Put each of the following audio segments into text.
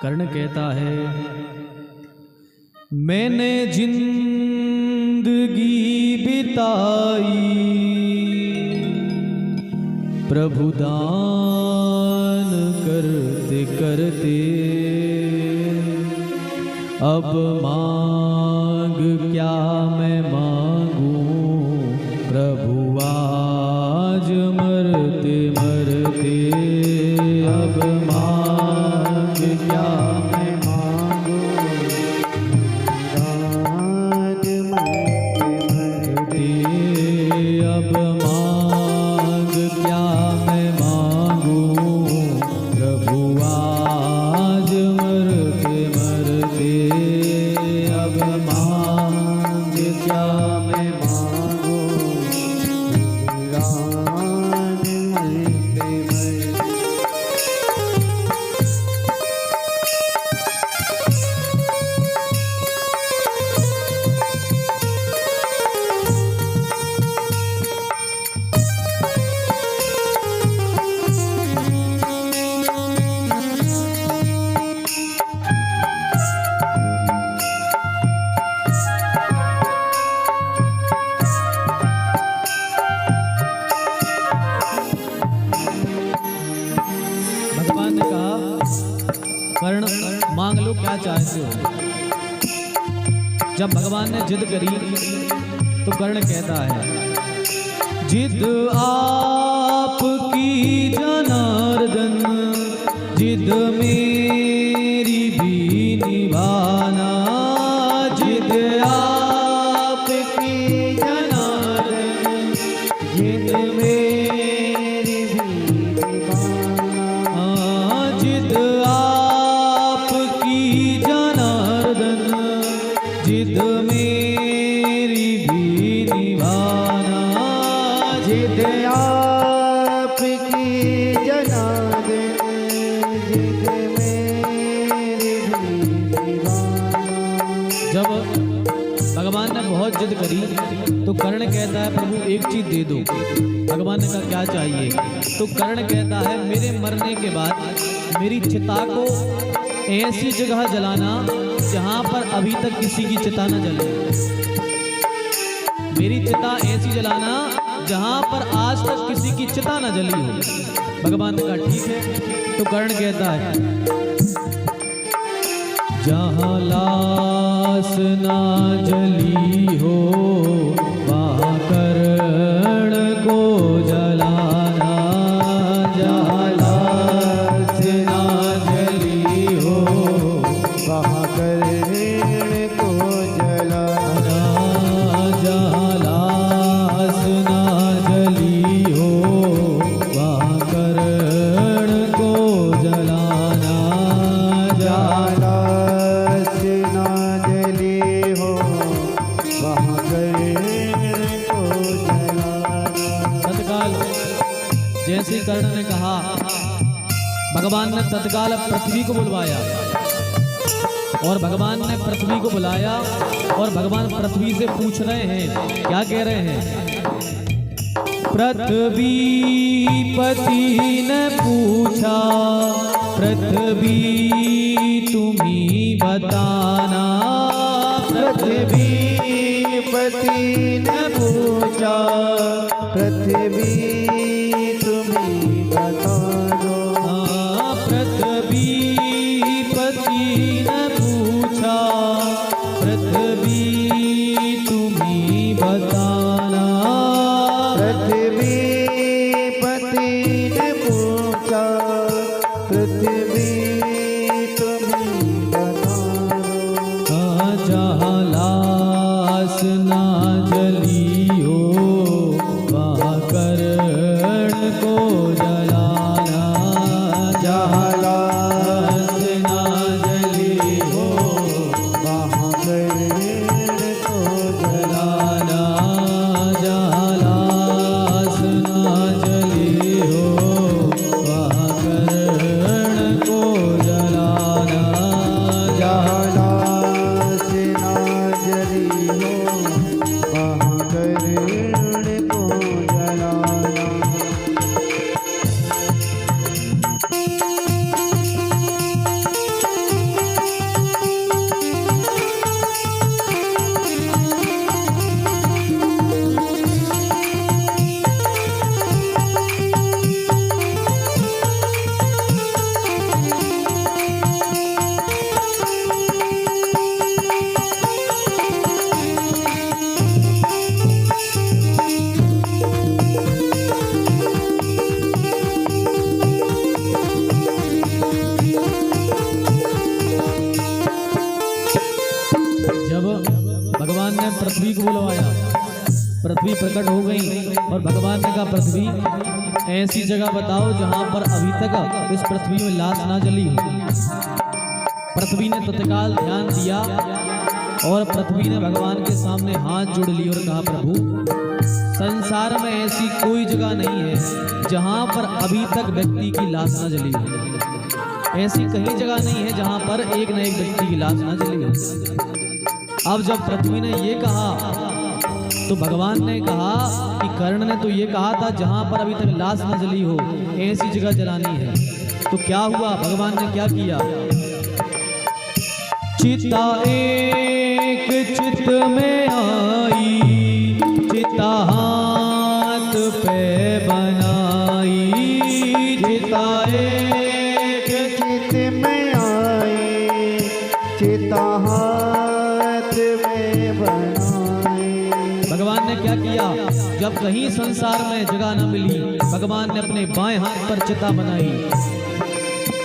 कर्ण कहता है, मैंने जिंदगी बिताई प्रभु दान करते करते, अब मांग क्या मैं मांगूं प्रभु आज मरते मरते, अब मांग क्या मैं मांगूं आज मरते मरते, अब मांग क्या मैं मांगूं प्रभु आज मरते मरते, अब मांग क्या मैं मांगूं आज मरते मरते। भगवान ने कहा, कर्ण मांग लो क्या चाहते हो। जब भगवान ने जिद करी तो कर्ण कहता है, जिद आपकी जनार्दन, जिद मेरी भी निभाना, जिद आपकी जनार्दन, जिद मेरी भी निभाना, जिद आपकी जनार्दन, जिद मेरी भी निभाना, जिद आपकी जनार्दन, जिद मेरी भी निभाना। जब भगवान ने बहुत जिद करी तो कर्ण कहता है, प्रभु एक चीज दे दो। भगवान ने कहा क्या चाहिए। तो कर्ण कहता है, मेरे मरने के बाद मेरी चिता को ऐसी जगह जलाना जहां पर अभी तक किसी की चिता न जले। मेरी चिता ऐसी जलाना जहां पर आज तक किसी की चिता न जली हो। भगवान ने कहा ठीक है। तो कर्ण कहता है, जहां लाश ना जली हो वहां कर्ण को जलाना, जहां लाश ना जली हो वहां कर्ण को जलाना, जहां लाश ना जली हो वहां कर्ण को जलाना, जहां लाश ना जली हो वहां कर्ण को जलाना। तत्काल जैसे कर्ण ने कहा, भगवान ने तत्काल पृथ्वी को बुलवाया और भगवान ने पृथ्वी को बुलाया और भगवान पृथ्वी से पूछ रहे हैं, क्या कह रहे हैं। पृथ्वीपति ने पूछा, पृथ्वी तुम्ही बताना, पृथ्वीपति ने पूछा, पृथ्वी तुम्ही बता दो। पृथ्वीपति ने पूछा, पृथ्वी तुम्ही बताना, पृथ्वीपति ने पूछा, पृथ्वी तुम्ही बताना, जहां लाश ना जली हो बुलवाया। पृथ्वी प्रकट हो गई और भगवान ने कहा पृथ्वी ऐसी जगह बताओ जहां पर अभी तक इस पृथ्वी में लाश ना जली हो। पृथ्वी ने तत्काल ध्यान दिया और पृथ्वी ने भगवान के सामने हाथ जोड़ लिए और कहा प्रभु संसार में ऐसी कोई जगह नहीं है जहां पर अभी तक व्यक्ति की लाश ना जली हो। ऐसी कहीं जगह नहीं है जहां पर एक न एक व्यक्ति की लाश ना जली हो। अब जब पृथ्वी ने ये कहा तो भगवान ने कहा कि कर्ण ने तो ये कहा था जहां पर अभी तक लाश न जली हो ऐसी जगह जलानी है। तो क्या हुआ, भगवान ने क्या किया, चिता एक चित में आई, चिता हाथ पे बनाई, चिता एक चित में आई, चिता हाथ में बनाई। भगवान ने क्या किया, जब कहीं संसार में जगह न मिली भगवान ने अपने बाएं हाथ पर चिता बनाई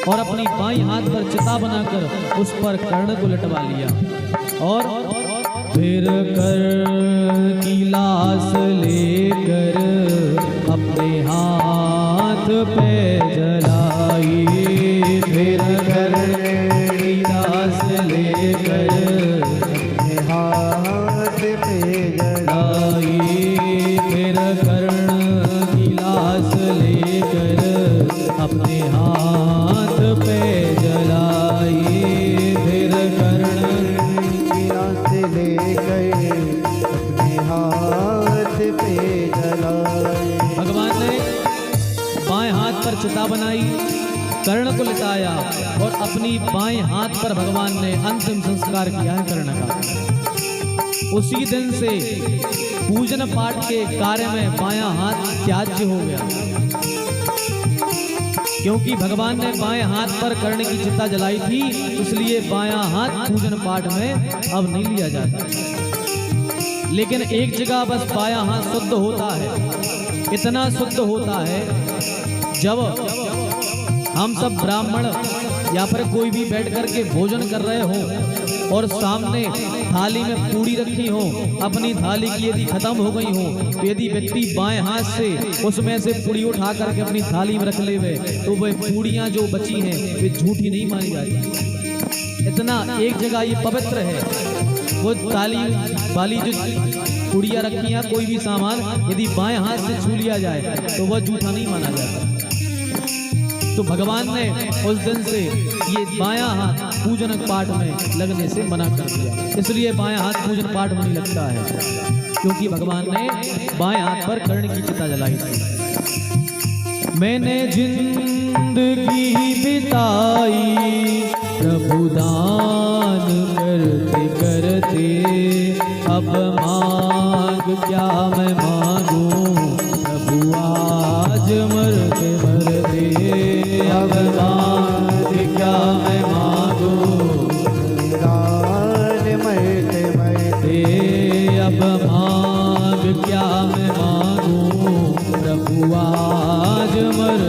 और अपनी बाईं हाथ पर चिता बनाकर उस पर कर्ण को लटवा लिया और फिर कर्ण की लाश लेकर अपने हाथ पे जलाई, फिर कर्ण की लाश लेकर हाथ पे जलाई, फिर कर्ण की लाश लेकर अपने हाथ पे जलाई, फिर कर्ण की लाश लेकर अपने हाथ पे जलाई। भगवान ने बाएं हाथ पर चिता बनाई, कर्ण को लिटाया और अपनी बाएं हाथ पर भगवान ने अंतिम संस्कार किया है कर्ण का। उसी दिन से पूजन पाठ के कार्य में बायां हाथ त्याज्य हो गया, क्योंकि भगवान ने बाएं हाथ पर कर्ण की चिता जलाई थी, इसलिए बायां हाथ पूजन पाठ में अब नहीं लिया जाता। लेकिन एक जगह बस बायां हाथ शुद्ध होता है, इतना शुद्ध होता है जब हम सब ब्राह्मण या फिर कोई भी बैठ करके भोजन कर रहे हो और सामने थाली में पूड़ी रखी हो, अपनी थाली की यदि खत्म हो गई हो तो यदि व्यक्ति बाएं हाथ से उसमें से पूड़ी उठा करके अपनी थाली में रख लेवे तो वह पूड़ियां जो बची हैं वे झूठी नहीं मानी जाती। इतना एक जगह ये पवित्र है, वो थाली वाली जो पूड़ियां रखी हैं कोई भी सामान यदि बाएं हाथ से छू लिया जाए तो वह झूठा नहीं माना जाता। तो भगवान ने उस दिन से ये बायां हाथ पूजन पाठ में लगने से मना कर दिया, इसलिए बायां हाथ पूजन पाठ में नहीं लगता है, क्योंकि भगवान ने बाएं हाथ पर कर्ण की चिता जलाई थी। मैंने जिंदगी बिताई प्रभु दान करते करते, अब मांग क्या मैं मांगू प्रभु आज मरते मरते, अब मांग क्या मैं मांगू राज मरते मरते, अब मांग क्या मैं मांगू प्रभु आज मर